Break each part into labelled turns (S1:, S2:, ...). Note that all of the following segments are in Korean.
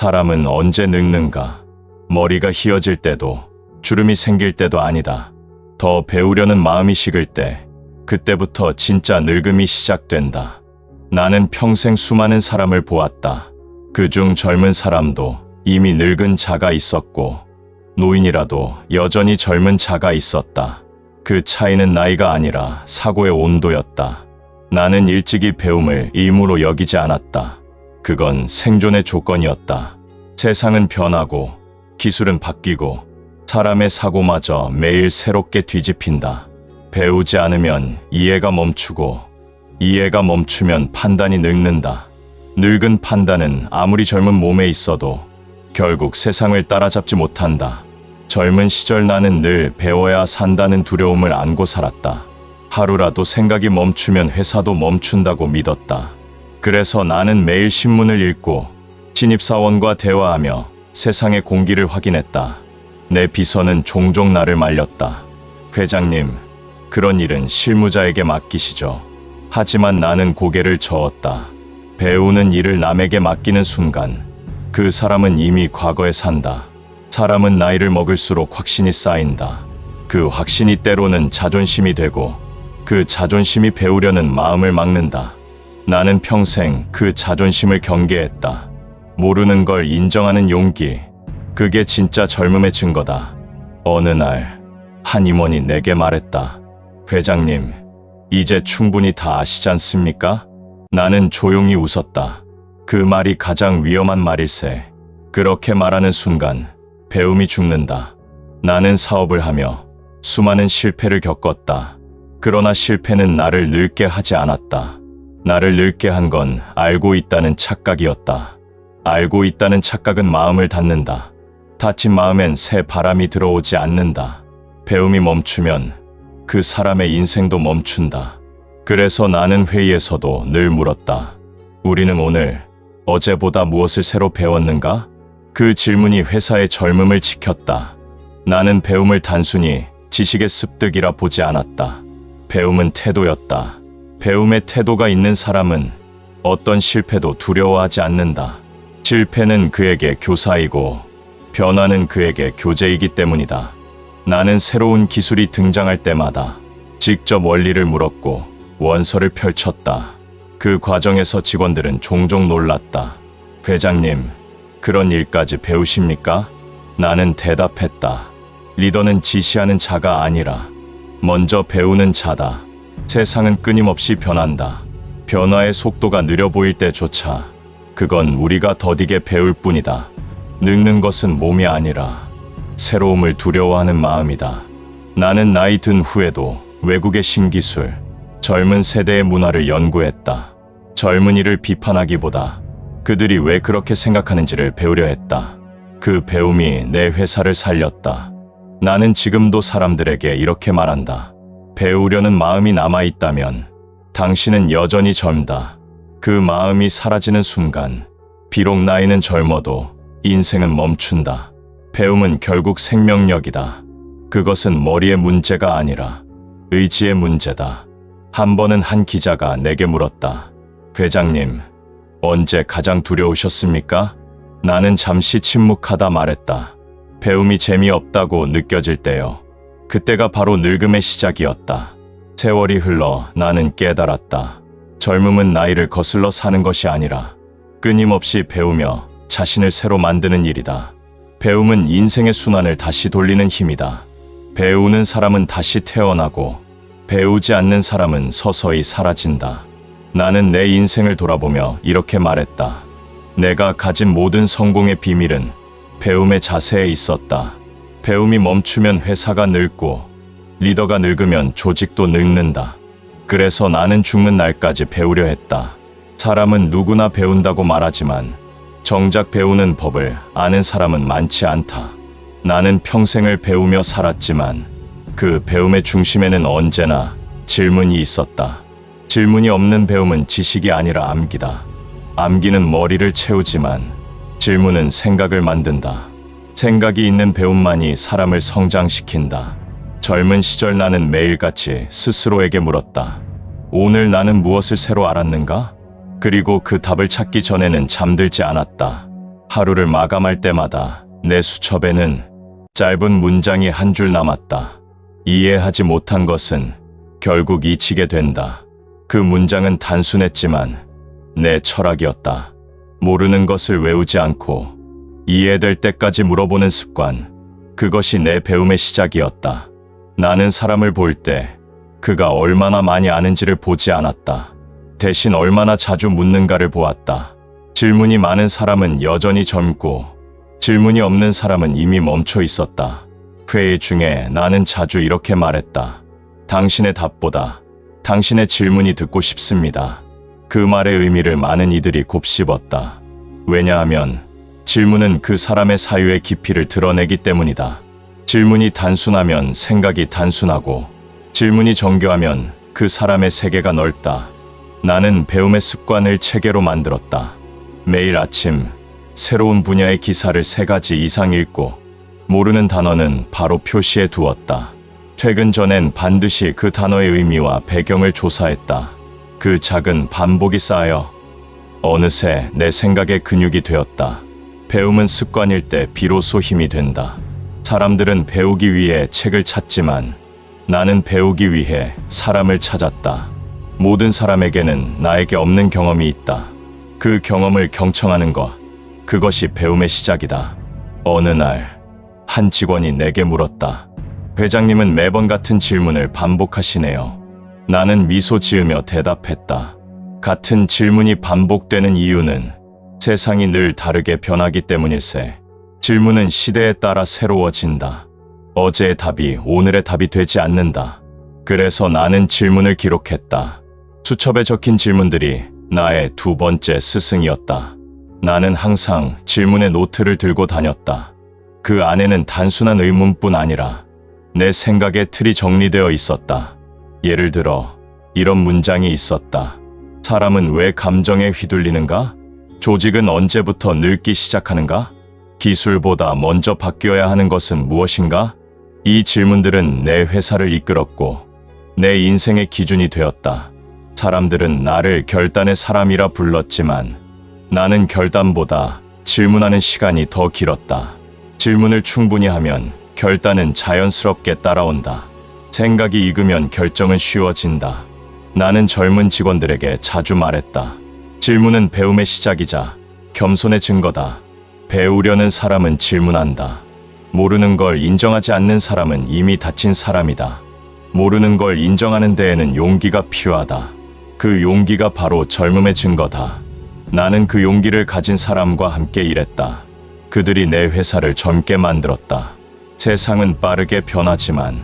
S1: 사람은 언제 늙는가? 머리가 휘어질 때도, 주름이 생길 때도 아니다. 더 배우려는 마음이 식을 때, 그때부터 진짜 늙음이 시작된다. 나는 평생 수많은 사람을 보았다. 그중 젊은 사람도 이미 늙은 자가 있었고, 노인이라도 여전히 젊은 자가 있었다. 그 차이는 나이가 아니라 사고의 온도였다. 나는 일찍이 배움을 의무로 여기지 않았다. 그건 생존의 조건이었다. 세상은 변하고 기술은 바뀌고 사람의 사고마저 매일 새롭게 뒤집힌다. 배우지 않으면 이해가 멈추고 이해가 멈추면 판단이 늙는다. 늙은 판단은 아무리 젊은 몸에 있어도 결국 세상을 따라잡지 못한다. 젊은 시절 나는 늘 배워야 산다는 두려움을 안고 살았다. 하루라도 생각이 멈추면 회사도 멈춘다고 믿었다. 그래서 나는 매일 신문을 읽고 신입사원과 대화하며 세상의 공기를 확인했다. 내 비서는 종종 나를 말렸다. 회장님, 그런 일은 실무자에게 맡기시죠. 하지만 나는 고개를 저었다. 배우는 일을 남에게 맡기는 순간 그 사람은 이미 과거에 산다. 사람은 나이를 먹을수록 확신이 쌓인다. 그 확신이 때로는 자존심이 되고 그 자존심이 배우려는 마음을 막는다. 나는 평생 그 자존심을 경계했다. 모르는 걸 인정하는 용기, 그게 진짜 젊음의 증거다. 어느 날 한 임원이 내게 말했다. 회장님, 이제 충분히 다 아시지 않습니까? 나는 조용히 웃었다. 그 말이 가장 위험한 말일세. 그렇게 말하는 순간 배움이 죽는다. 나는 사업을 하며 수많은 실패를 겪었다. 그러나 실패는 나를 늙게 하지 않았다. 나를 늙게 한 건 알고 있다는 착각이었다. 알고 있다는 착각은 마음을 닫는다. 닫힌 마음엔 새 바람이 들어오지 않는다. 배움이 멈추면 그 사람의 인생도 멈춘다. 그래서 나는 회의에서도 늘 물었다. 우리는 오늘 어제보다 무엇을 새로 배웠는가? 그 질문이 회사의 젊음을 지켰다. 나는 배움을 단순히 지식의 습득이라 보지 않았다. 배움은 태도였다. 배움의 태도가 있는 사람은 어떤 실패도 두려워하지 않는다. 실패는 그에게 교사이고 변화는 그에게 교재이기 때문이다. 나는 새로운 기술이 등장할 때마다 직접 원리를 물었고 원서를 펼쳤다. 그 과정에서 직원들은 종종 놀랐다. 회장님, 그런 일까지 배우십니까? 나는 대답했다. 리더는 지시하는 자가 아니라 먼저 배우는 자다. 세상은 끊임없이 변한다. 변화의 속도가 느려 보일 때조차 그건 우리가 더디게 배울 뿐이다. 늙는 것은 몸이 아니라 새로움을 두려워하는 마음이다. 나는 나이 든 후에도 외국의 신기술, 젊은 세대의 문화를 연구했다. 젊은이를 비판하기보다 그들이 왜 그렇게 생각하는지를 배우려 했다. 그 배움이 내 회사를 살렸다. 나는 지금도 사람들에게 이렇게 말한다. 배우려는 마음이 남아있다면 당신은 여전히 젊다. 그 마음이 사라지는 순간 비록 나이는 젊어도 인생은 멈춘다. 배움은 결국 생명력이다. 그것은 머리의 문제가 아니라 의지의 문제다. 한 번은 한 기자가 내게 물었다. 회장님, 언제 가장 두려우셨습니까? 나는 잠시 침묵하다 말했다. 배움이 재미없다고 느껴질 때요. 그때가 바로 늙음의 시작이었다. 세월이 흘러 나는 깨달았다. 젊음은 나이를 거슬러 사는 것이 아니라 끊임없이 배우며 자신을 새로 만드는 일이다. 배움은 인생의 순환을 다시 돌리는 힘이다. 배우는 사람은 다시 태어나고 배우지 않는 사람은 서서히 사라진다. 나는 내 인생을 돌아보며 이렇게 말했다. 내가 가진 모든 성공의 비밀은 배움의 자세에 있었다. 배움이 멈추면 회사가 늙고 리더가 늙으면 조직도 늙는다. 그래서 나는 죽는 날까지 배우려 했다. 사람은 누구나 배운다고 말하지만 정작 배우는 법을 아는 사람은 많지 않다. 나는 평생을 배우며 살았지만 그 배움의 중심에는 언제나 질문이 있었다. 질문이 없는 배움은 지식이 아니라 암기다. 암기는 머리를 채우지만 질문은 생각을 만든다. 생각이 있는 배움만이 사람을 성장시킨다. 젊은 시절 나는 매일같이 스스로에게 물었다. 오늘 나는 무엇을 새로 알았는가? 그리고 그 답을 찾기 전에는 잠들지 않았다. 하루를 마감할 때마다 내 수첩에는 짧은 문장이 한 줄 남았다. 이해하지 못한 것은 결국 잊히게 된다. 그 문장은 단순했지만 내 철학이었다. 모르는 것을 외우지 않고 이해될 때까지 물어보는 습관. 그것이 내 배움의 시작이었다. 나는 사람을 볼 때 그가 얼마나 많이 아는지를 보지 않았다. 대신 얼마나 자주 묻는가를 보았다. 질문이 많은 사람은 여전히 젊고 질문이 없는 사람은 이미 멈춰 있었다. 회의 중에 나는 자주 이렇게 말했다. 당신의 답보다 당신의 질문이 듣고 싶습니다. 그 말의 의미를 많은 이들이 곱씹었다. 왜냐하면 질문은 그 사람의 사유의 깊이를 드러내기 때문이다. 질문이 단순하면 생각이 단순하고 질문이 정교하면 그 사람의 세계가 넓다. 나는 배움의 습관을 체계로 만들었다. 매일 아침 새로운 분야의 기사를 3가지 이상 읽고 모르는 단어는 바로 표시해 두었다. 퇴근 전엔 반드시 그 단어의 의미와 배경을 조사했다. 그 작은 반복이 쌓여 어느새 내 생각의 근육이 되었다. 배움은 습관일 때 비로소 힘이 된다. 사람들은 배우기 위해 책을 찾지만 나는 배우기 위해 사람을 찾았다. 모든 사람에게는 나에게 없는 경험이 있다. 그 경험을 경청하는 것, 그것이 배움의 시작이다. 어느 날, 한 직원이 내게 물었다. 회장님은 매번 같은 질문을 반복하시네요. 나는 미소 지으며 대답했다. 같은 질문이 반복되는 이유는 세상이 늘 다르게 변하기 때문일세. 질문은 시대에 따라 새로워진다. 어제의 답이 오늘의 답이 되지 않는다. 그래서 나는 질문을 기록했다. 수첩에 적힌 질문들이 나의 2번째 스승이었다. 나는 항상 질문의 노트를 들고 다녔다. 그 안에는 단순한 의문뿐 아니라 내 생각의 틀이 정리되어 있었다. 예를 들어 이런 문장이 있었다. 사람은 왜 감정에 휘둘리는가? 조직은 언제부터 늙기 시작하는가? 기술보다 먼저 바뀌어야 하는 것은 무엇인가? 이 질문들은 내 회사를 이끌었고 내 인생의 기준이 되었다. 사람들은 나를 결단의 사람이라 불렀지만 나는 결단보다 질문하는 시간이 더 길었다. 질문을 충분히 하면 결단은 자연스럽게 따라온다. 생각이 익으면 결정은 쉬워진다. 나는 젊은 직원들에게 자주 말했다. 질문은 배움의 시작이자 겸손의 증거다. 배우려는 사람은 질문한다. 모르는 걸 인정하지 않는 사람은 이미 다친 사람이다. 모르는 걸 인정하는 데에는 용기가 필요하다. 그 용기가 바로 젊음의 증거다. 나는 그 용기를 가진 사람과 함께 일했다. 그들이 내 회사를 젊게 만들었다. 세상은 빠르게 변하지만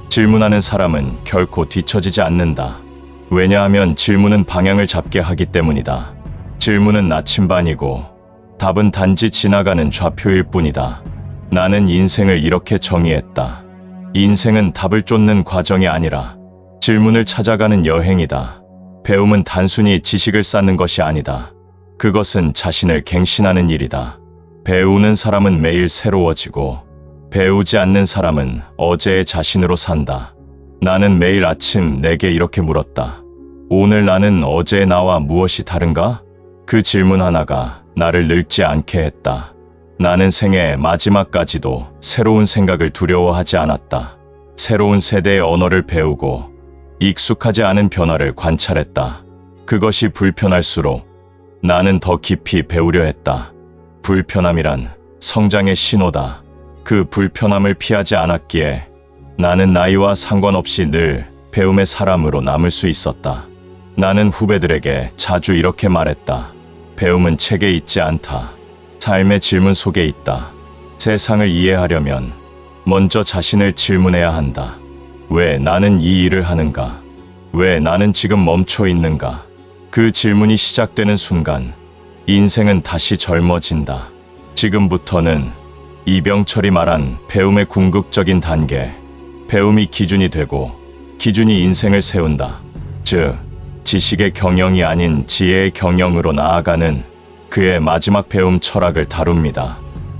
S1: 질문하는 사람은 결코 뒤처지지 않는다. 왜냐하면 질문은 방향을 잡게 하기 때문이다. 질문은 나침반이고 답은 단지 지나가는 좌표일 뿐이다. 나는 인생을 이렇게 정의했다. 인생은 답을 쫓는 과정이 아니라 질문을 찾아가는 여행이다. 배움은 단순히 지식을 쌓는 것이 아니다. 그것은 자신을 갱신하는 일이다. 배우는 사람은 매일 새로워지고 배우지 않는 사람은 어제의 자신으로 산다. 나는 매일 아침 내게 이렇게 물었다. 오늘 나는 어제의 나와 무엇이 다른가? 그 질문 하나가 나를 늙지 않게 했다. 나는 생애 마지막까지도 새로운 생각을 두려워하지 않았다. 새로운 세대의 언어를 배우고 익숙하지 않은 변화를 관찰했다. 그것이 불편할수록 나는 더 깊이 배우려 했다. 불편함이란 성장의 신호다. 그 불편함을 피하지 않았기에 나는 나이와 상관없이 늘 배움의 사람으로 남을 수 있었다. 나는 후배들에게 자주 이렇게 말했다. 배움은 책에 있지 않다. 삶의 질문 속에 있다. 세상을 이해하려면 먼저 자신을 질문해야 한다. 왜 나는 이 일을 하는가? 왜 나는 지금 멈춰 있는가? 그 질문이 시작되는 순간 인생은 다시 젊어진다. 지금부터는 이병철이 말한 배움의 궁극적인 단계, 배움이 기준이 되고 기준이 인생을 세운다. 즉, 지식의 경영이 아닌 지혜의 경영으로 나아가는 그의 마지막 배움 철학을 다룹니다.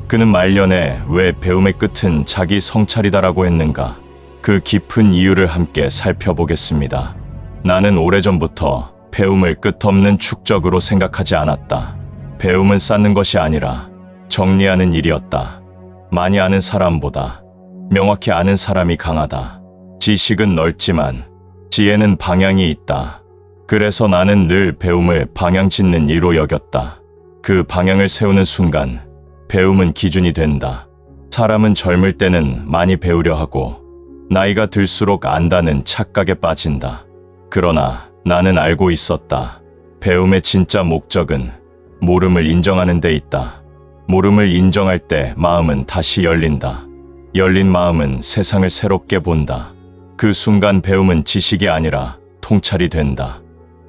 S1: 그는 말년에 왜 배움의 끝은 자기 성찰이다라고 했는가? 그 깊은 이유를 함께 살펴보겠습니다. 나는 오래전부터 배움을 끝없는 축적으로 생각하지 않았다. 배움은 쌓는 것이 아니라 정리하는 일이었다. 많이 아는 사람보다 명확히 아는 사람이 강하다. 지식은 넓지만 지혜는 방향이 있다. 그래서 나는 늘 배움을 방향 짓는 이로 여겼다. 그 방향을 세우는 순간 배움은 기준이 된다. 사람은 젊을 때는 많이 배우려 하고 나이가 들수록 안다는 착각에 빠진다. 그러나 나는 알고 있었다. 배움의 진짜 목적은 모름을 인정하는 데 있다. 모름을 인정할 때 마음은 다시 열린다. 열린 마음은 세상을 새롭게 본다. 그 순간 배움은 지식이 아니라 통찰이 된다.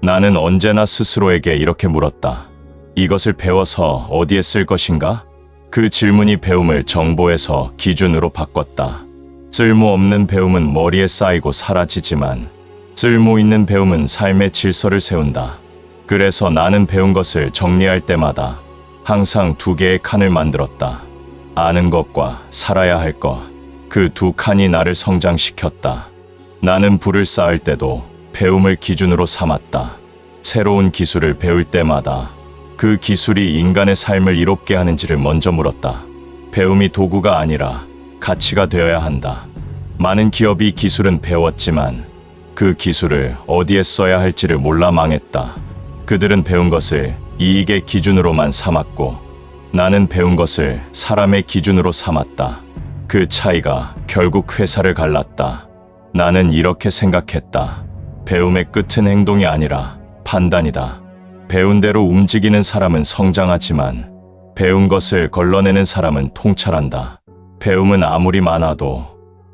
S1: 나는 언제나 스스로에게 이렇게 물었다. 이것을 배워서 어디에 쓸 것인가? 그 질문이 배움을 정보에서 기준으로 바꿨다. 쓸모없는 배움은 머리에 쌓이고 사라지지만 쓸모 있는 배움은 삶의 질서를 세운다. 그래서 나는 배운 것을 정리할 때마다 항상 두 개의 칸을 만들었다. 아는 것과 살아야 할 것. 그 두 칸이 나를 성장시켰다. 나는 불을 쌓을 때도 배움을 기준으로 삼았다. 새로운 기술을 배울 때마다 그 기술이 인간의 삶을 이롭게 하는지를 먼저 물었다. 배움이 도구가 아니라 가치가 되어야 한다. 많은 기업이 기술은 배웠지만 그 기술을 어디에 써야 할지를 몰라 망했다. 그들은 배운 것을 이익의 기준으로만 삼았고 나는 배운 것을 사람의 기준으로 삼았다. 그 차이가 결국 회사를 갈랐다. 나는 이렇게 생각했다. 배움의 끝은 행동이 아니라 판단이다. 배운 대로 움직이는 사람은 성장하지만 배운 것을 걸러내는 사람은 통찰한다. 배움은 아무리 많아도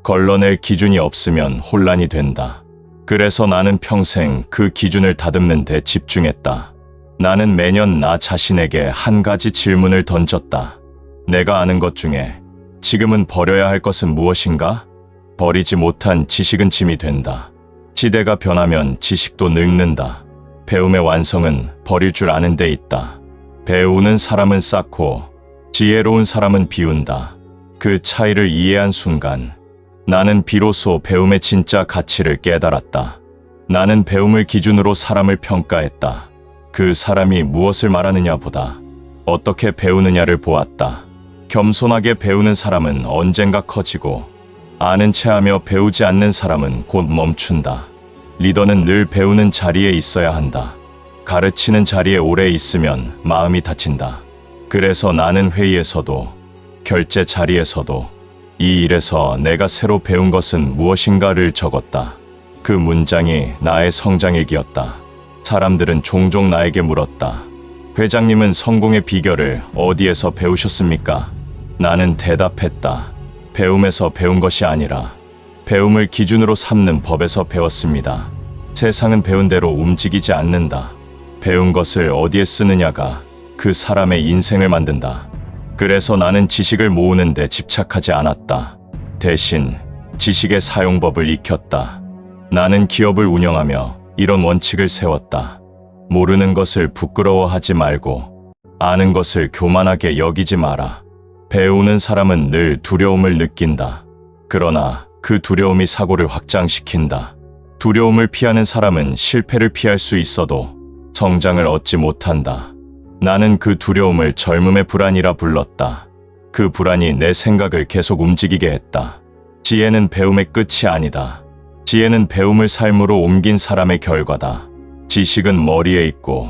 S1: 걸러낼 기준이 없으면 혼란이 된다. 그래서 나는 평생 그 기준을 다듬는 데 집중했다. 나는 매년 나 자신에게 한 가지 질문을 던졌다. 내가 아는 것 중에 지금은 버려야 할 것은 무엇인가? 버리지 못한 지식은 짐이 된다. 시대가 변하면 지식도 늙는다. 배움의 완성은 버릴 줄 아는 데 있다. 배우는 사람은 쌓고 지혜로운 사람은 비운다. 그 차이를 이해한 순간 나는 비로소 배움의 진짜 가치를 깨달았다. 나는 배움을 기준으로 사람을 평가했다. 그 사람이 무엇을 말하느냐보다 어떻게 배우느냐를 보았다. 겸손하게 배우는 사람은 언젠가 커지고 아는 체하며 배우지 않는 사람은 곧 멈춘다. 리더는 늘 배우는 자리에 있어야 한다. 가르치는 자리에 오래 있으면 마음이 다친다. 그래서 나는 회의에서도 결제 자리에서도 이 일에서 내가 새로 배운 것은 무엇인가를 적었다. 그 문장이 나의 성장일기였다. 사람들은 종종 나에게 물었다. 회장님은 성공의 비결을 어디에서 배우셨습니까? 나는 대답했다. 배움에서 배운 것이 아니라 배움을 기준으로 삼는 법에서 배웠습니다. 세상은 배운 대로 움직이지 않는다. 배운 것을 어디에 쓰느냐가 그 사람의 인생을 만든다. 그래서 나는 지식을 모으는 데 집착하지 않았다. 대신 지식의 사용법을 익혔다. 나는 기업을 운영하며 이런 원칙을 세웠다. 모르는 것을 부끄러워하지 말고 아는 것을 교만하게 여기지 마라. 배우는 사람은 늘 두려움을 느낀다. 그러나 그 두려움이 사고를 확장시킨다. 두려움을 피하는 사람은 실패를 피할 수 있어도 성장을 얻지 못한다. 나는 그 두려움을 젊음의 불안이라 불렀다. 그 불안이 내 생각을 계속 움직이게 했다. 지혜는 배움의 끝이 아니다. 지혜는 배움을 삶으로 옮긴 사람의 결과다. 지식은 머리에 있고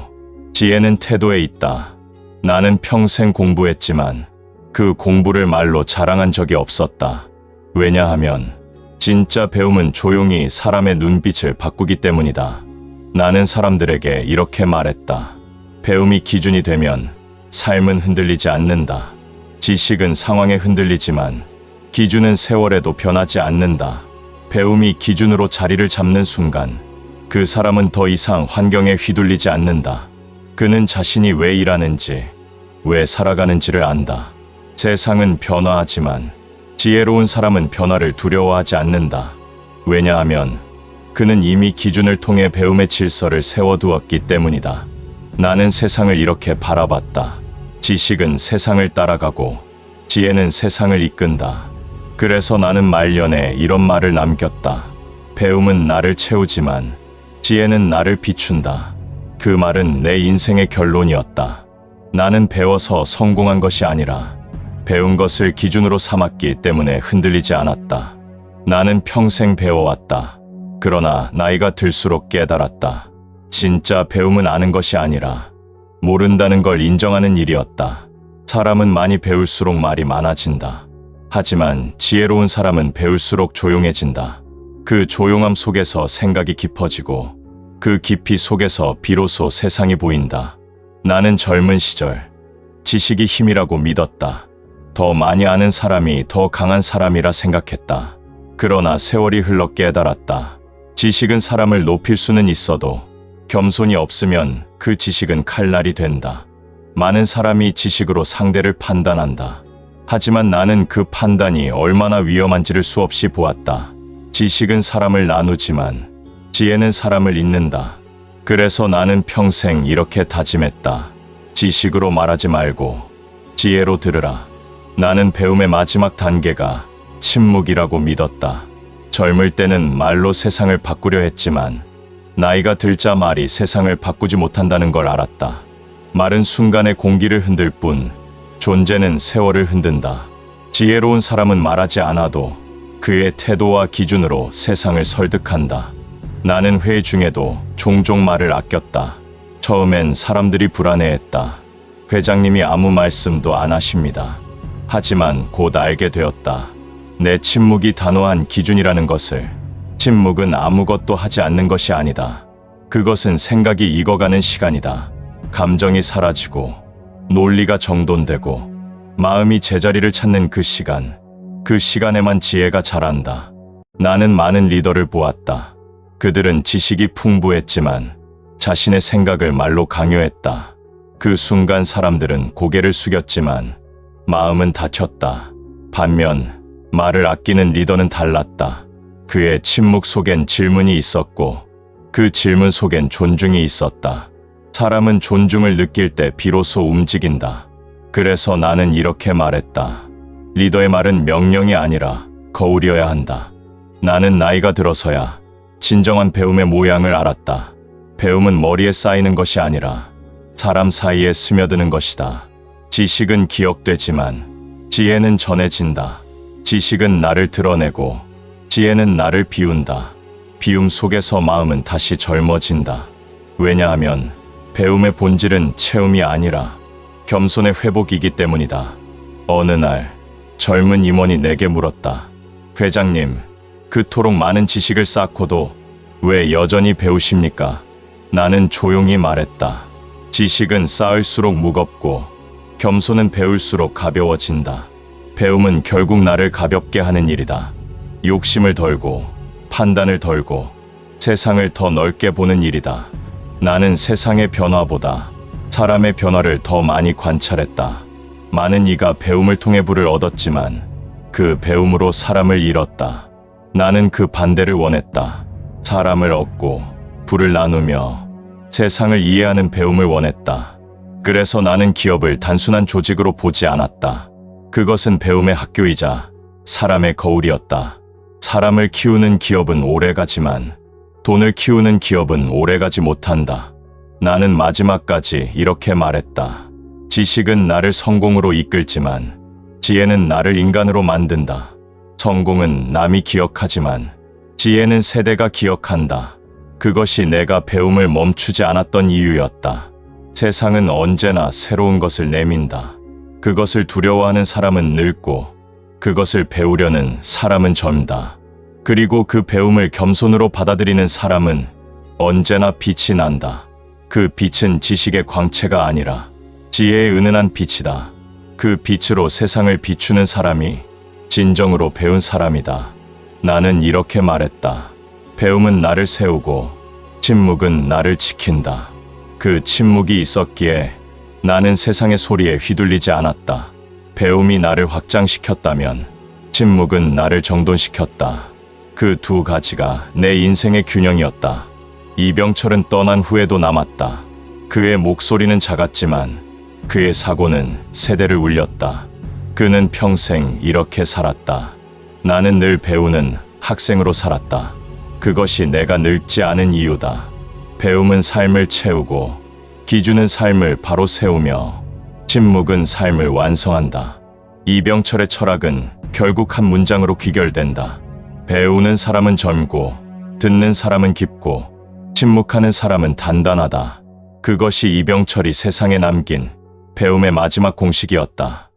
S1: 지혜는 태도에 있다. 나는 평생 공부했지만 그 공부를 말로 자랑한 적이 없었다. 왜냐하면 진짜 배움은 조용히 사람의 눈빛을 바꾸기 때문이다. 나는 사람들에게 이렇게 말했다. 배움이 기준이 되면 삶은 흔들리지 않는다. 지식은 상황에 흔들리지만 기준은 세월에도 변하지 않는다. 배움이 기준으로 자리를 잡는 순간 그 사람은 더 이상 환경에 휘둘리지 않는다. 그는 자신이 왜 일하는지, 왜 살아가는지를 안다. 세상은 변화하지만 지혜로운 사람은 변화를 두려워하지 않는다. 왜냐하면 그는 이미 기준을 통해 배움의 질서를 세워두었기 때문이다. 나는 세상을 이렇게 바라봤다. 지식은 세상을 따라가고 지혜는 세상을 이끈다. 그래서 나는 말년에 이런 말을 남겼다. 배움은 나를 채우지만 지혜는 나를 비춘다. 그 말은 내 인생의 결론이었다. 나는 배워서 성공한 것이 아니라 배운 것을 기준으로 삼았기 때문에 흔들리지 않았다. 나는 평생 배워왔다. 그러나 나이가 들수록 깨달았다. 진짜 배움은 아는 것이 아니라 모른다는 걸 인정하는 일이었다. 사람은 많이 배울수록 말이 많아진다. 하지만 지혜로운 사람은 배울수록 조용해진다. 그 조용함 속에서 생각이 깊어지고 그 깊이 속에서 비로소 세상이 보인다. 나는 젊은 시절 지식이 힘이라고 믿었다. 더 많이 아는 사람이 더 강한 사람이라 생각했다. 그러나 세월이 흘러 깨달았다. 지식은 사람을 높일 수는 있어도 겸손이 없으면 그 지식은 칼날이 된다. 많은 사람이 지식으로 상대를 판단한다. 하지만 나는 그 판단이 얼마나 위험한지를 수없이 보았다. 지식은 사람을 나누지만 지혜는 사람을 잇는다. 그래서 나는 평생 이렇게 다짐했다. 지식으로 말하지 말고 지혜로 들으라. 나는 배움의 마지막 단계가 침묵이라고 믿었다. 젊을 때는 말로 세상을 바꾸려 했지만 나이가 들자 말이 세상을 바꾸지 못한다는 걸 알았다. 말은 순간의 공기를 흔들 뿐 존재는 세월을 흔든다. 지혜로운 사람은 말하지 않아도 그의 태도와 기준으로 세상을 설득한다. 나는 회의 중에도 종종 말을 아꼈다. 처음엔 사람들이 불안해했다. 회장님이 아무 말씀도 안 하십니다. 하지만 곧 알게 되었다. 내 침묵이 단호한 기준이라는 것을. 침묵은 아무것도 하지 않는 것이 아니다. 그것은 생각이 익어가는 시간이다. 감정이 사라지고 논리가 정돈되고 마음이 제자리를 찾는 그 시간. 그 시간에만 지혜가 자란다. 나는 많은 리더를 보았다. 그들은 지식이 풍부했지만 자신의 생각을 말로 강요했다. 그 순간 사람들은 고개를 숙였지만 마음은 닫혔다. 반면 말을 아끼는 리더는 달랐다. 그의 침묵 속엔 질문이 있었고 그 질문 속엔 존중이 있었다. 사람은 존중을 느낄 때 비로소 움직인다. 그래서 나는 이렇게 말했다. 리더의 말은 명령이 아니라 거울이어야 한다. 나는 나이가 들어서야 진정한 배움의 모양을 알았다. 배움은 머리에 쌓이는 것이 아니라 사람 사이에 스며드는 것이다. 지식은 기억되지만 지혜는 전해진다. 지식은 나를 드러내고 지혜는 나를 비운다. 비움 속에서 마음은 다시 젊어진다. 왜냐하면 배움의 본질은 체험이 아니라 겸손의 회복이기 때문이다. 어느 날 젊은 임원이 내게 물었다. 회장님, 그토록 많은 지식을 쌓고도 왜 여전히 배우십니까? 나는 조용히 말했다. 지식은 쌓을수록 무겁고 겸손은 배울수록 가벼워진다. 배움은 결국 나를 가볍게 하는 일이다. 욕심을 덜고 판단을 덜고 세상을 더 넓게 보는 일이다. 나는 세상의 변화보다 사람의 변화를 더 많이 관찰했다. 많은 이가 배움을 통해 부를 얻었지만 그 배움으로 사람을 잃었다. 나는 그 반대를 원했다. 사람을 얻고 부를 나누며 세상을 이해하는 배움을 원했다. 그래서 나는 기업을 단순한 조직으로 보지 않았다. 그것은 배움의 학교이자 사람의 거울이었다. 사람을 키우는 기업은 오래가지만 돈을 키우는 기업은 오래가지 못한다. 나는 마지막까지 이렇게 말했다. 지식은 나를 성공으로 이끌지만 지혜는 나를 인간으로 만든다. 성공은 남이 기억하지만 지혜는 세대가 기억한다. 그것이 내가 배움을 멈추지 않았던 이유였다. 세상은 언제나 새로운 것을 내민다. 그것을 두려워하는 사람은 늙고 그것을 배우려는 사람은 젊다. 그리고 그 배움을 겸손으로 받아들이는 사람은 언제나 빛이 난다. 그 빛은 지식의 광채가 아니라 지혜의 은은한 빛이다. 그 빛으로 세상을 비추는 사람이 진정으로 배운 사람이다. 나는 이렇게 말했다. 배움은 나를 세우고 침묵은 나를 지킨다. 그 침묵이 있었기에 나는 세상의 소리에 휘둘리지 않았다. 배움이 나를 확장시켰다면 침묵은 나를 정돈시켰다. 그 두 가지가 내 인생의 균형이었다. 이병철은 떠난 후에도 남았다. 그의 목소리는 작았지만 그의 사고는 세대를 울렸다. 그는 평생 이렇게 살았다. 나는 늘 배우는 학생으로 살았다. 그것이 내가 늙지 않은 이유다. 배움은 삶을 채우고 기준은 삶을 바로 세우며 침묵은 삶을 완성한다. 이병철의 철학은 결국 한 문장으로 귀결된다. 배우는 사람은 젊고, 듣는 사람은 깊고, 침묵하는 사람은 단단하다. 그것이 이병철이 세상에 남긴 배움의 마지막 공식이었다.